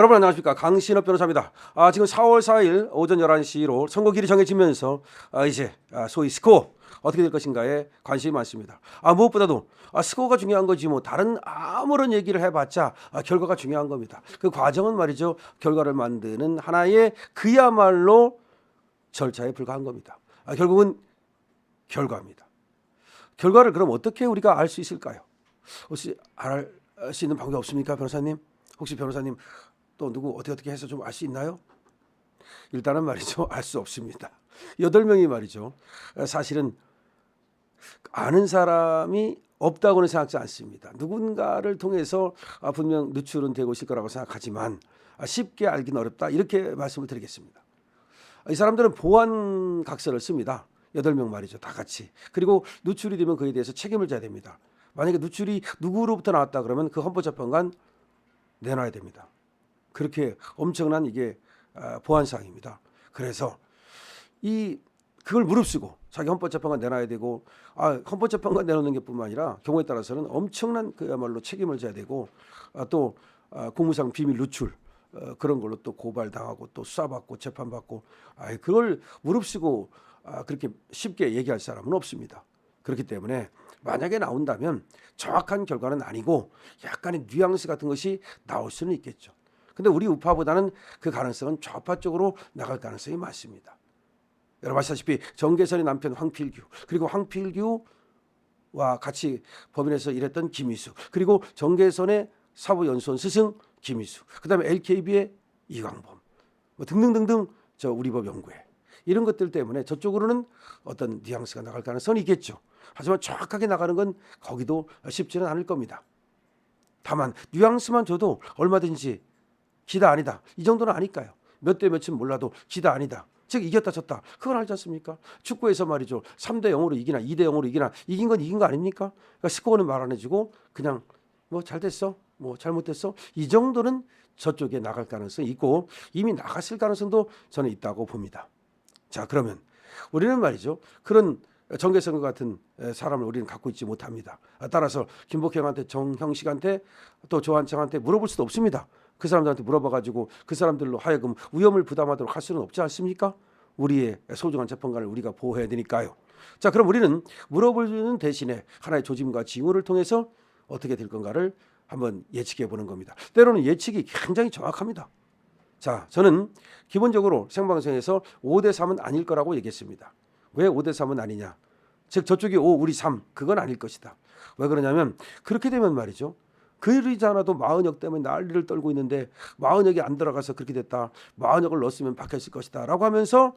여러분 안녕하십니까, 강신업 변호사입니다. 지금 4월 4일 오전 11시로 선거일이 정해지면서 이제 소위 스코어 어떻게 될 것인가에 관심이 많습니다. 무엇보다도 스코어가 중요한 거지 뭐 다른 아무런 얘기를 해봤자 결과가 중요한 겁니다. 그 과정은 말이죠, 결과를 만드는 하나의 그야말로 절차에 불과한 겁니다. 결국은 결과입니다. 결과를 그럼 어떻게 우리가 알 수 있을까요? 혹시 알 수 있는 방법이 없습니까, 변호사님? 혹시 변호사님 또 누구 어떻게 해서 좀 알 수 있나요? 일단은 말이죠, 알 수 없습니다. 8명이 말이죠, 사실은 아는 사람이 없다고는 생각지 않습니다. 누군가를 통해서 분명 누출은 되고 있을 거라고 생각하지만 쉽게 알기는 어렵다, 이렇게 말씀을 드리겠습니다. 이 사람들은 보안 각서를 씁니다. 8명 말이죠, 다 같이. 그리고 누출이 되면 그에 대해서 책임을 져야 됩니다. 만약에 누출이 누구로부터 나왔다 그러면 그 헌법재판관 내놔야 됩니다. 그렇게 엄청난 이게 보안사항입니다. 그래서 그걸 무릅쓰고 자기 헌법재판관 내놔야 되고, 헌법재판관 내놓는 게뿐만 아니라 경우에 따라서는 엄청난 그야말로 책임을 져야 되고, 또 공무상 비밀 누출 그런 걸로 또 고발당하고 또 수사받고 재판받고, 그걸 무릅쓰고 그렇게 쉽게 얘기할 사람은 없습니다. 그렇기 때문에 만약에 나온다면 정확한 결과는 아니고 약간의 뉘앙스 같은 것이 나올 수는 있겠죠. 근데 우리 우파보다는 그 가능성은 좌파 쪽으로 나갈 가능성이 많습니다. 여러분 아시다시피 정계선의 남편 황필규, 그리고 황필규와 같이 법인에서 일했던 김희수, 그리고 정계선의 사법연수원 스승 김희수, 그다음에 LKB의 이광범, 등등등등 우리 법 연구회, 이런 것들 때문에 저쪽으로는 어떤 뉘앙스가 나갈 가능성이 있겠죠. 하지만 정확하게 나가는 건 거기도 쉽지는 않을 겁니다. 다만 뉘앙스만 줘도 얼마든지 기다 아니다, 이 정도는 아닐까요? 몇 대 몇은 몰라도 기다 아니다, 즉 이겼다 졌다, 그건 알지 않습니까? 축구에서 말이죠, 3대 0으로 이기나 2대 0으로 이기나 이긴 건 이긴 거 아닙니까? 그러니까 스코어는 말 안 해주고 그냥 뭐 잘 됐어, 뭐 잘못됐어, 이 정도는 저쪽에 나갈 가능성이 있고 이미 나갔을 가능성도 저는 있다고 봅니다. 자, 그러면 우리는 말이죠, 그런 정계선 같은 사람을 우리는 갖고 있지 못합니다. 따라서 김복형한테, 정형식한테, 또 조한청한테 물어볼 수도 없습니다. 그 사람들한테 물어봐가지고 그 사람들로 하여금 위험을 부담하도록 할 수는 없지 않습니까? 우리의 소중한 재판관을 우리가 보호해야 되니까요. 자, 그럼 우리는 물어보는 대신에 하나의 조짐과 징후를 통해서 어떻게 될 건가를 한번 예측해 보는 겁니다. 때로는 예측이 굉장히 정확합니다. 자, 저는 기본적으로 생방송에서 5대 3은 아닐 거라고 얘기했습니다. 왜 5대 3은 아니냐? 즉 저쪽이 5, 우리 3, 그건 아닐 것이다. 왜 그러냐면 그렇게 되면 말이죠, 그러지 않아도 마흔역 때문에 난리를 떨고 있는데 마흔역이 안 들어가서 그렇게 됐다, 마흔역을 넣었으면 바뀌었을 것이다 라고 하면서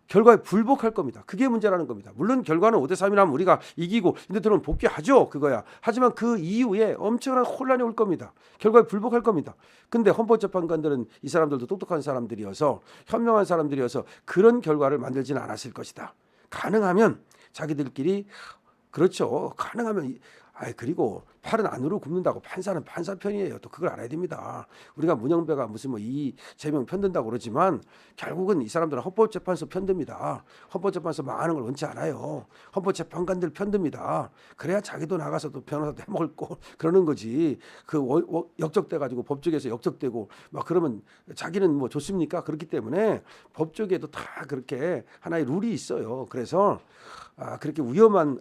결과에 불복할 겁니다. 그게 문제라는 겁니다. 물론 결과는 5대 3이라면 우리가 이기고 인대들은 복귀하죠, 그거야. 하지만 그 이후에 엄청난 혼란이 올 겁니다. 결과에 불복할 겁니다. 근데 헌법재판관들은 이 사람들도 똑똑한 사람들이어서, 현명한 사람들이어서 그런 결과를 만들지는 않았을 것이다. 가능하면 자기들끼리, 그렇죠, 가능하면 그리고 팔은 안으로 굽는다고 판사는 판사 편이에요. 또 그걸 알아야 됩니다. 우리가 문영배가 무슨 뭐 이재명 편든다고 그러지만 결국은 이 사람들은 헌법재판소 편듭니다. 헌법재판소 망하는 걸 원치 않아요. 헌법재판관들 편듭니다. 그래야 자기도 나가서 또 변호사도 해먹을 거 그러는 거지. 그 역적돼 가지고 법조계에서 역적되고 막 그러면 자기는 뭐 좋습니까? 그렇기 때문에 법조계도 다 그렇게 하나의 룰이 있어요. 그래서 그렇게 위험한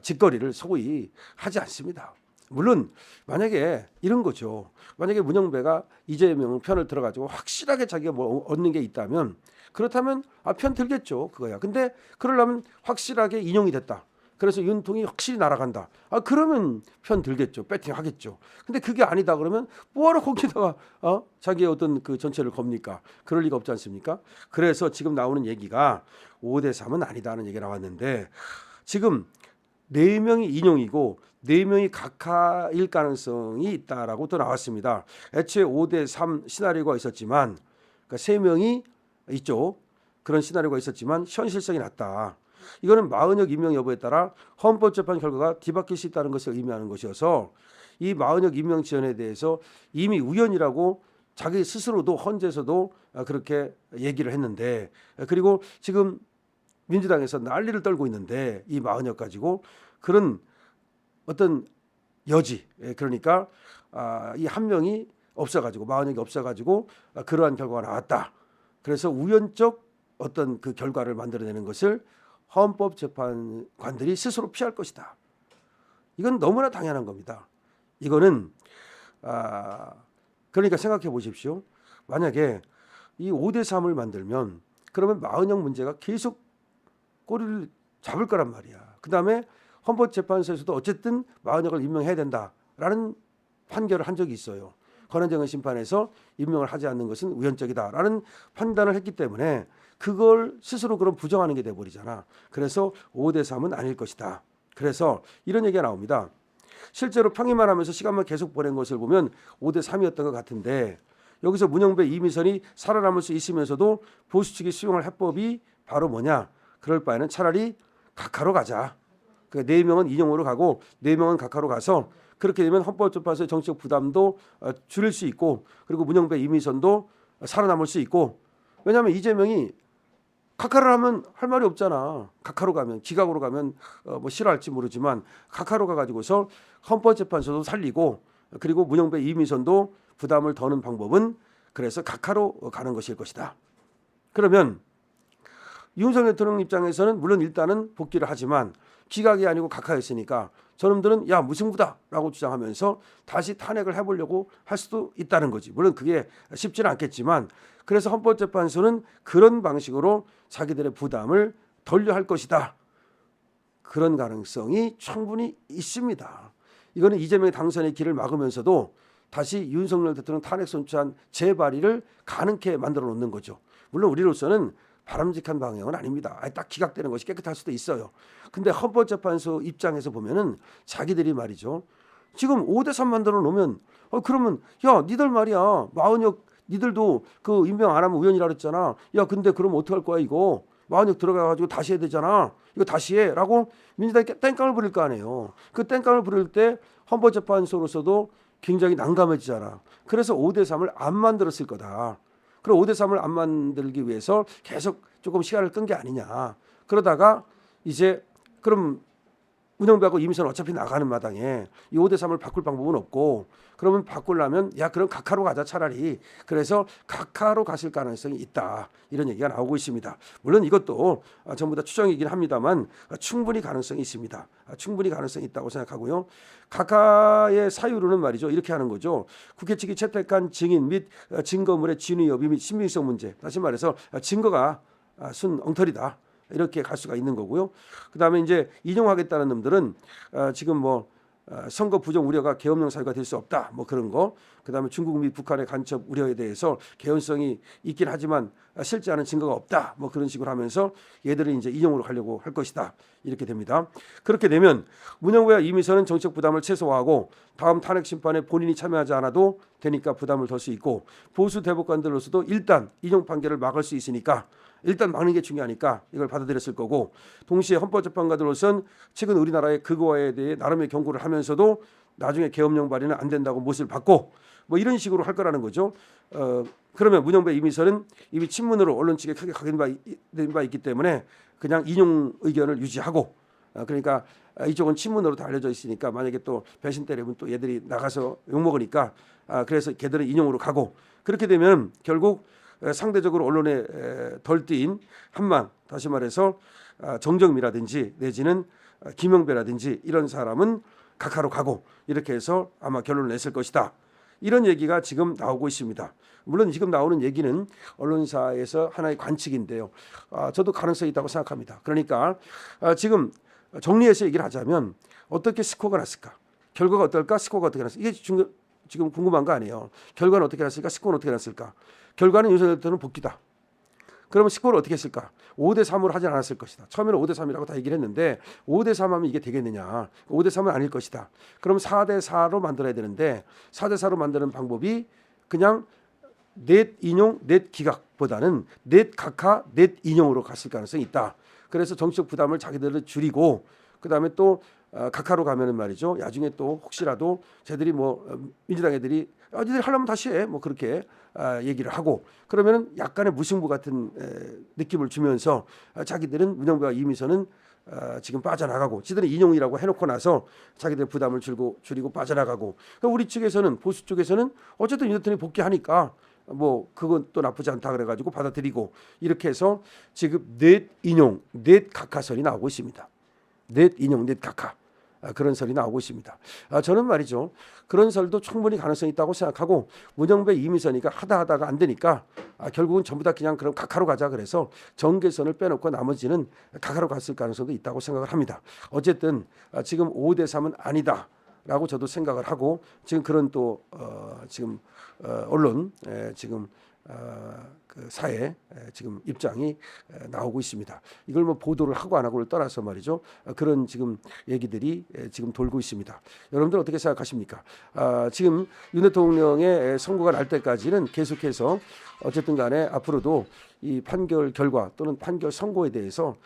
짓거리를 소위 하지 않습니다. 물론 만약에 이런 거죠, 만약에 문영배가 이재명 편을 들어가지고 확실하게 자기가 뭐 얻는 게 있다면, 그렇다면 편 들겠죠, 그거야. 근데 그러려면 확실하게 인용이 됐다, 그래서 윤통이 확실히 날아간다, 그러면 편 들겠죠, 배팅 하겠죠. 근데 그게 아니다 그러면 뭐하러 거기다가 자기의 어떤 그 전체를 겁니까? 그럴 리가 없지 않습니까? 그래서 지금 나오는 얘기가 5대 3은 아니다는 얘기가 나왔는데, 지금 4명이 인용이고 4명이 각하일 가능성이 있다라고 또 나왔습니다. 애초에 5대 3 시나리오가 있었지만, 그러니까 3명이 있죠, 그런 시나리오가 있었지만 현실성이 낮다. 이거는 마흔역 임명 여부에 따라 헌법재판 결과가 뒤바뀔 수 있다는 것을 의미하는 것이어서, 이 마흔역 임명 지연에 대해서 이미 우연이라고 자기 스스로도 헌재에서도 그렇게 얘기를 했는데, 그리고 지금 민주당에서 난리를 떨고 있는데 이 마흔역 가지고 그런 어떤 여지, 그러니까 이 한 명이 없어가지고 마흔역이 없어가지고 그러한 결과가 나왔다. 그래서 우연적 어떤 그 결과를 만들어내는 것을 헌법재판관들이 스스로 피할 것이다. 이건 너무나 당연한 겁니다. 이거는 그러니까 생각해 보십시오. 만약에 이 5대3을 만들면 그러면 마흔역 문제가 계속 꼬리를 잡을 거란 말이야. 그다음에 헌법재판소에서도 어쨌든 마흔역을 임명해야 된다라는 판결을 한 적이 있어요. 권한쟁의 심판에서 임명을 하지 않는 것은 우연적이다라는 판단을 했기 때문에 그걸 스스로 그럼 부정하는 게 돼버리잖아. 그래서 5대3은 아닐 것이다. 그래서 이런 얘기가 나옵니다. 실제로 평의만 하면서 시간만 계속 보낸 것을 보면 5대3이었던 것 같은데 여기서 문영배 이미선이 살아남을 수 있으면서도 보수 측이 수용할 해법이 바로 뭐냐. 그럴 바에는 차라리 각하로 가자. 그러니까 4명은 인용으로 가고 4명은 각하로 가서 그렇게 되면 헌법재판소의 정치적 부담도 줄일 수 있고 그리고 문영배 이미선도 살아남을 수 있고 왜냐하면 이재명이 각하를 하면 할 말이 없잖아. 각하로 가면 기각으로 가면 뭐 싫어할지 모르지만 각하로 가가지고서 헌법재판소도 살리고 그리고 문영배 이미선도 부담을 더는 방법은 그래서 각하로 가는 것일 것이다. 그러면 윤석열 대통령 입장에서는 물론 일단은 복귀를 하지만 기각이 아니고 각하였으니까 저놈들은 야 무승부다라고 주장하면서 다시 탄핵을 해보려고 할 수도 있다는 거지. 물론 그게 쉽지는 않겠지만 그래서 헌법재판소는 그런 방식으로 자기들의 부담을 덜려 할 것이다. 그런 가능성이 충분히 있습니다. 이거는 이재명의 당선의 길을 막으면서도 다시 윤석열 대통령 탄핵 선출안 재발의를 가능케 만들어 놓는 거죠. 물론 우리로서는 바람직한 방향은 아닙니다. 딱 기각되는 것이 깨끗할 수도 있어요. 근데 헌법재판소 입장에서 보면은 자기들이 말이죠. 지금 5대3 만들어 놓으면 그러면 야 니들 말이야 마흔역 니들도 그 임명 안 하면 우연이라 그랬잖아. 야 근데 그럼 어떡할 거야 이거. 마흔역 들어가가지고 다시 해야 되잖아. 이거 다시 해라고 민주당이 땡깡을 부릴 거 아니에요. 그 땡깡을 부릴 때 헌법재판소로서도 굉장히 난감해지잖아. 그래서 5대3을 안 만들었을 거다. 그리고 5대3을 안 만들기 위해서 계속 조금 시간을 끈 게 아니냐. 그러다가 이제 그럼 문영배하고 이미선 어차피 나가는 마당에 이 5대3을 바꿀 방법은 없고 그러면 바꾸려면 야 그럼 각하로 가자 차라리. 그래서 각하로 갔을 가능성이 있다. 이런 얘기가 나오고 있습니다. 물론 이것도 전부 다 추정이긴 합니다만 충분히 가능성이 있습니다. 충분히 가능성이 있다고 생각하고요. 각하의 사유로는 말이죠. 이렇게 하는 거죠. 국회 측이 채택한 증인 및 증거물의 진위 여부 및 신빙성 문제. 다시 말해서 증거가 순 엉터리다. 이렇게 갈 수가 있는 거고요. 그다음에 이제 인용하겠다는 놈들은 지금 뭐 선거 부정 우려가 계엄령 사유가 될 수 없다. 뭐 그런 거. 그다음에 중국 및 북한의 간첩 우려에 대해서 개연성이 있긴 하지만 실제 하는 증거가 없다. 뭐 그런 식으로 하면서 얘들은 이제 인용으로 가려고 할 것이다. 이렇게 됩니다. 그렇게 되면 문영배와 이미선은 정책 부담을 최소화하고 다음 탄핵 심판에 본인이 참여하지 않아도 되니까 부담을 덜 수 있고 보수 대법관들로서도 일단 인용 판결을 막을 수 있으니까 일단 막는 게 중요하니까 이걸 받아들였을 거고 동시에 헌법재판관들로서는 최근 우리나라의 그거에 대해 나름의 경고를 하면서도 나중에 계엄령 발의는 안 된다고 못을 받고 뭐 이런 식으로 할 거라는 거죠. 그러면 문영배 이미선은 이미 친문으로 언론 측에 크게 각인된 바 있기 때문에 그냥 인용 의견을 유지하고 그러니까 이쪽은 친문으로 다 알려져 있으니까 만약에 또 배신 때리면 또 얘들이 나가서 욕먹으니까 그래서 걔들은 인용으로 가고 그렇게 되면 결국 상대적으로 언론에 덜 띄인 한만 다시 말해서 정정미라든지 내지는 김영배라든지 이런 사람은 각하로 가고 이렇게 해서 아마 결론을 냈을 것이다. 이런 얘기가 지금 나오고 있습니다. 물론 지금 나오는 얘기는 언론사에서 하나의 관측인데요. 저도 가능성이 있다고 생각합니다. 그러니까 지금 정리해서 얘기를 하자면 어떻게 스코어가 났을까? 결과가 어떨까? 스코어가 어떻게 났을까? 이게 지금 궁금한 거 아니에요. 결과는 어떻게 났을까? 스코어는 어떻게 났을까? 결과는 윤석열 대통령은 복귀다. 그러면 스코어를 어떻게 했을까? 5대3으로 하지 않았을 것이다. 처음에는 5대3이라고 다 얘기를 했는데 5대3 하면 이게 되겠느냐. 5대3은 아닐 것이다. 그럼 4대4로 만들어야 되는데 4대4로 만드는 방법이 그냥 넷 인용, 넷 기각보다는 넷 각하, 넷 인용으로 갔을 가능성이 있다. 그래서 정치적 부담을 자기들을 줄이고 그다음에 또 각하로 가면은 말이죠. 나중에 또 혹시라도 쟤들이 뭐 민주당 애들이 니들 하려면 다시 해. 뭐 그렇게 얘기를 하고 그러면은 약간의 무승부 같은 느낌을 주면서 자기들은 문영배와 이미선은 지금 빠져나가고 지들은 인용이라고 해놓고 나서 자기들 부담을 줄이고 빠져나가고 그러니까 우리 측에서는 보수 쪽에서는 어쨌든 윤 대통령이 복귀하니까 뭐 그건 또 나쁘지 않다 그래가지고 받아들이고 이렇게 해서 지금 넷 인용 넷 각하설이 나오고 있습니다. 넷 인용 넷 각하 그런 설이 나오고 있습니다. 저는 말이죠. 그런 설도 충분히 가능성이 있다고 생각하고 문영배 이미선이가 하다가 안 되니까 결국은 전부 다 그냥 그럼 각하로 가자 그래서 정계선을 빼놓고 나머지는 각하로 갔을 가능성도 있다고 생각을 합니다. 어쨌든 지금 5대 3은 아니다라고 저도 생각을 하고 지금 그런 또 지금 언론 지금 그 사회 지금 입장이 나오고 있습니다. 이걸 뭐 보도를 하고 안 하고를 떠나서 말이죠. 그런 지금 얘기들이 지금 돌고 있습니다. 여러분들 어떻게 생각하십니까? 지금 윤 대통령의 선고가 날 때까지는 계속해서 어쨌든 간에 앞으로도 이 판결 결과 또는 판결 선고에 대해서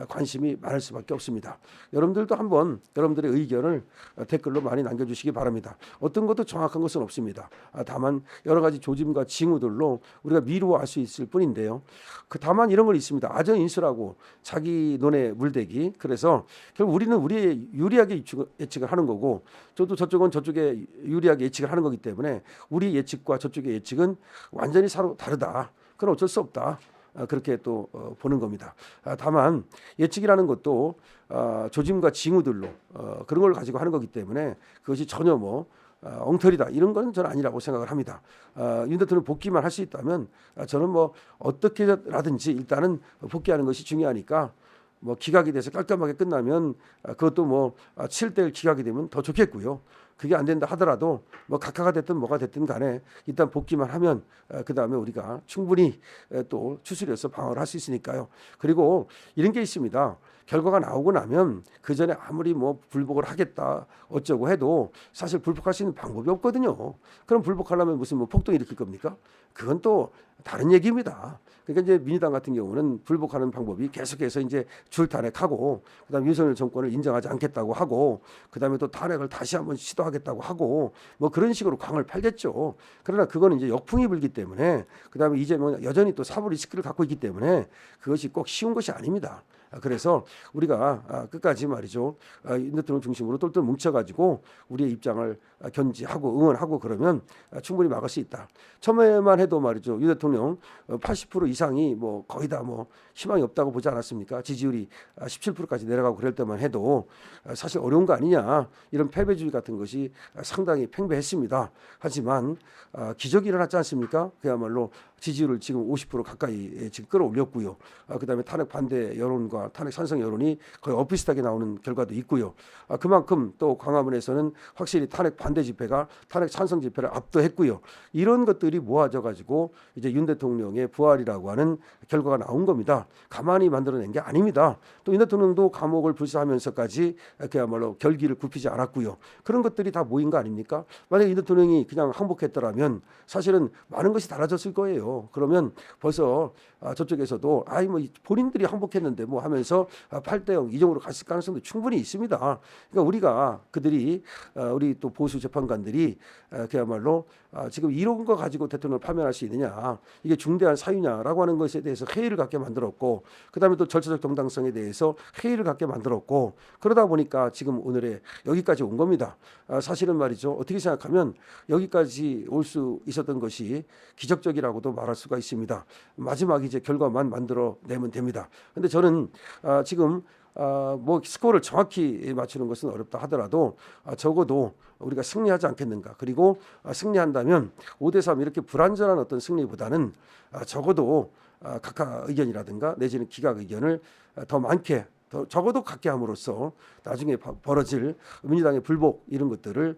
관심이 많을 수밖에 없습니다. 여러분들도 한번 여러분들의 의견을 댓글로 많이 남겨주시기 바랍니다. 어떤 것도 정확한 것은 없습니다. 다만 여러 가지 조짐과 징후들로 우리가 미루어 알 수 있을 뿐인데요. 다만 이런 건 있습니다. 아전인수라고 자기 논에 물대기. 그래서 결국 우리는 우리의 유리하게 예측을 하는 거고 저도 저쪽은 저쪽에 유리하게 예측을 하는 거기 때문에 우리 예측과 저쪽의 예측은 완전히 서로 다르다. 그건 어쩔 수 없다. 그렇게 또 보는 겁니다. 다만 예측이라는 것도 조짐과 징후들로 그런 걸 가지고 하는 거기 때문에 그것이 전혀 뭐 엉터리다 이런 건 저는 아니라고 생각을 합니다. 윤 대통령 복귀만 할 수 있다면 저는 뭐 어떻게라든지 일단은 복귀하는 것이 중요하니까 뭐 기각이 돼서 깔끔하게 끝나면 그것도 뭐 7대1 기각이 되면 더 좋겠고요. 그게 안 된다 하더라도 뭐 각하가 됐든 뭐가 됐든 간에 일단 복귀만 하면 그다음에 우리가 충분히 또 추스려서 방어를 할 수 있으니까요. 그리고 이런 게 있습니다. 결과가 나오고 나면 그 전에 아무리 뭐 불복을 하겠다 어쩌고 해도 사실 불복할 수 있는 방법이 없거든요. 그럼 불복하려면 무슨 뭐 폭동 일으킬 겁니까? 그건 또 다른 얘기입니다. 그러니까 이제 민주당 같은 경우는 불복하는 방법이 계속해서 이제 줄탄핵하고 그다음에 윤석열 정권을 인정하지 않겠다고 하고 그다음에 또 탄핵을 다시 한번 시도하겠다고 하고 뭐 그런 식으로 광을 팔겠죠. 그러나 그거는 이제 역풍이 불기 때문에 그다음에 이재명은 여전히 또 사법 리스크를 갖고 있기 때문에 그것이 꼭 쉬운 것이 아닙니다. 그래서 우리가 끝까지 말이죠. 윤 대통령 중심으로 똘똘 뭉쳐가지고 우리의 입장을 견지하고 응원하고 그러면 충분히 막을 수 있다. 처음에만 해도 말이죠. 윤 대통령 80% 이상이 뭐 거의 다 뭐 희망이 없다고 보지 않았습니까? 지지율이 17%까지 내려가고 그럴 때만 해도 사실 어려운 거 아니냐. 이런 패배주의 같은 것이 상당히 팽배했습니다. 하지만 기적이 일어났지 않습니까? 그야말로 지지율을 지금 50% 가까이 지금 끌어올렸고요. 그다음에 탄핵 반대 여론과 탄핵 찬성 여론이 거의 엇비슷하게 나오는 결과도 있고요. 그만큼 또 광화문에서는 확실히 탄핵 반대 집회가 탄핵 찬성 집회를 압도했고요. 이런 것들이 모아져 가지고 이제 윤 대통령의 부활이라고 하는 결과가 나온 겁니다. 가만히 만들어낸 게 아닙니다. 또 윤 대통령도 감옥을 불사하면서까지 그야말로 결기를 굽히지 않았고요. 그런 것들이 다 모인 거 아닙니까? 만약에 윤 대통령이 그냥 항복했더라면 사실은 많은 것이 달라졌을 거예요. 그러면 벌써 저쪽에서도 아이 뭐 본인들이 항복했는데 뭐 하면서 8대0 이정으로 갔을 가능성도 충분히 있습니다. 그러니까 우리가 그들이 우리 또 보수 재판관들이 그야말로 지금 이런 거 가지고 대통령을 파면할 수 있느냐 이게 중대한 사유냐라고 하는 것에 대해서 회의를 갖게 만들었고 그다음에 또 절차적 정당성에 대해서 회의를 갖게 만들었고 그러다 보니까 지금 오늘에 여기까지 온 겁니다. 사실은 말이죠. 어떻게 생각하면 여기까지 올 수 있었던 것이 기적적이라고도 말할 수가 있습니다. 마지막 이제 결과만 만들어내면 됩니다. 그런데 저는 지금 뭐 스코어를 정확히 맞추는 것은 어렵다 하더라도 적어도 우리가 승리하지 않겠는가. 그리고 승리한다면 5대3 이렇게 불완전한 어떤 승리보다는 적어도 각하 의견이라든가 내지는 기각 의견을 더 많게 적어도 갖게 함으로써 나중에 벌어질 민주당의 불복 이런 것들을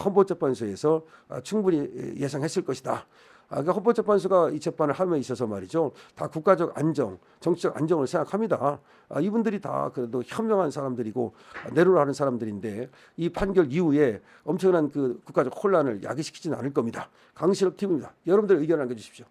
헌법재판소에서 충분히 예상했을 것이다. 그러니까 헌법재판소가 이 재판을 함에 있어서 말이죠. 다 국가적 안정, 정치적 안정을 생각합니다. 이분들이 다 그래도 현명한 사람들이고 내로라는 사람들인데 이 판결 이후에 엄청난 그 국가적 혼란을 야기시키지는 않을 겁니다. 강신업 팀입니다. 여러분들 의견을 남겨주십시오.